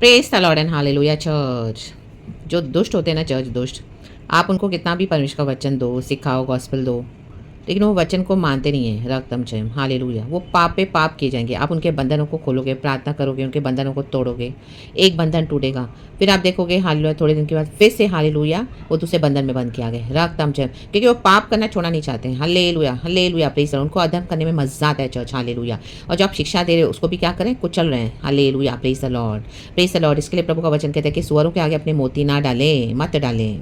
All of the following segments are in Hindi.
Praise the Lord and hallelujah church. जो दुष्ट होते हैं ना चर्च दुष्ट, आप उनको कितना भी परमेश्वर का वचन दो, सिखाओ, गॉस्पेल दो, लेकिन वो वचन को मानते नहीं है। रक्तम जयम हालेलुया। वो पाप पे पाप किए जाएंगे। आप उनके बंधनों को खोलोगे, प्रार्थना करोगे, उनके बंधनों को तोड़ोगे, एक बंधन टूटेगा। फिर आप देखोगे हालेलुया, थोड़े दिन के बाद फिर से हालेलुया वो दूसरे बंधन में बंद किया गया। रक्तम जयम, क्योंकि वो पाप करना छोड़ना नहीं चाहते हैं। Hallelujah hallelujah praise. उनको अधर्म करने में मजा आता है चर्च। हालेलुया। और जो आप शिक्षा दे रहे हो उसको भी क्या करें, कुचल रहे हैं। Hallelujah praise the Lord, praise the Lord. इसके लिए प्रभु का वचन कहता है कि सुअरों के आगे अपने मोती ना डालें, मत डालें।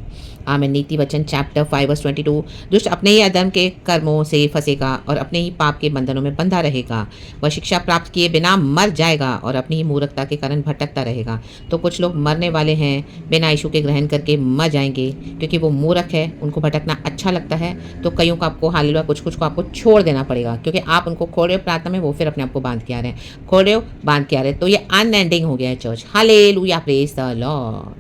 आमेन। नीति वचन चैप्टर 5:22। दुष्ट अपने ही अधर्म के कर्मों से फंसेगा और अपने ही पाप के बंधनों में बंधा रहेगा। वह शिक्षा प्राप्त किए बिना मर जाएगा और अपनी ही मूर्खता के कारण भटकता रहेगा। तो कुछ लोग मरने वाले हैं, बिना यीशु के ग्रहण करके मर जाएंगे, क्योंकि वो मूर्ख है, उनको भटकना अच्छा लगता है। तो कईयों को आपको हालेलुया कुछ कुछ को आपको छोड़ देना पड़ेगा, क्योंकि आप उनको खोल रहे हो प्रार्थना में, वो फिर अपने आप को बांध के आ रहे हैं, खोल रहे हो बांध के आ रहे हैं। तो ये अनएंडिंग हो गया है church. Hallelujah praise the Lord.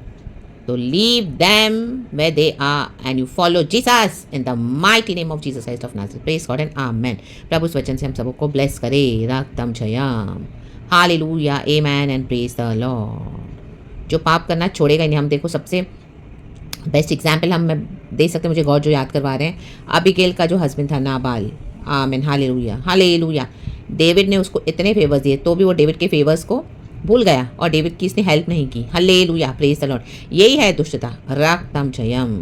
So leave them where they are and you follow Jesus in the mighty name of Jesus Christ of Nazareth. Praise God and Amen. प्रभु इस वचन से हम सबको ब्लेस करे। रक्तम जयम hallelujah amen and praise the Lord. जो पाप करना छोड़ेगा ही नहीं। हम देखो सबसे बेस्ट एग्जाम्पल हम दे सकते हैं, मुझे गॉड जो याद करवा रहे हैं, अबीगेल का जो हस्बैंड था Nabal. Amen hallelujah hallelujah. David ने उसको इतने फेवर्स दिए तो भी वो डेविड के फेवर्स को भूल गया और डेविड की इसने हेल्प नहीं की। Hallelujah praise the Lord. यही है दुष्टता। रक्तम जयम।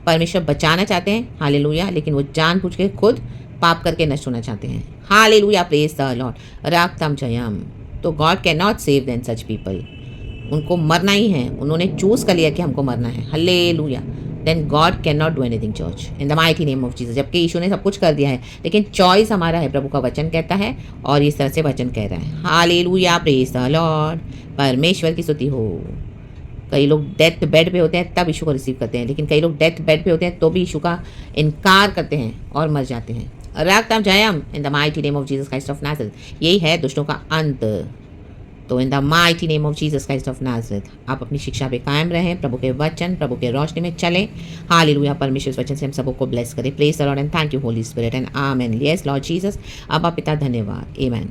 परमेश्वर बचाना चाहते हैं हालेलुया, लेकिन वो जानबूझ के खुद पाप करके नष्ट होना चाहते हैं। Hallelujah praise the Lord. रक्तम जयम। तो God can not save then such people. उनको मरना ही है, उन्होंने चूज कर लिया कि हमको मरना है। Hallelujah. Then God can not do anything church in the mighty name of Jesus. जबकि यीशु ने सब कुछ कर दिया है, लेकिन चॉइस हमारा है। प्रभु का वचन कहता है और इस तरह से वचन कह रहा है। Hallelujah praise the Lord. परमेश्वर की स्तुति हो। कई लोग डेथ बेड पे होते हैं तब यीशु को रिसीव करते हैं, लेकिन कई लोग डेथ बेड पे होते हैं तो भी यीशु का इनकार करते हैं और मर जाते हैं। रक्तम जयम in the mighty name of Jesus Christ of Nazareth. यही है दुष्टों का अंत। तो in the mighty name of Jesus Christ of Nazareth आप अपनी शिक्षा पे कायम रहें, प्रभु के वचन, प्रभु के रोशनी में चलें। हालेलुया। परमेश्वर इस वचन से हम सबको ब्लेस करें। Praise the Lord and thank you Holi spirit and amen. Yes Lord Jesus. अब आप पिता धन्यवाद। आमेन।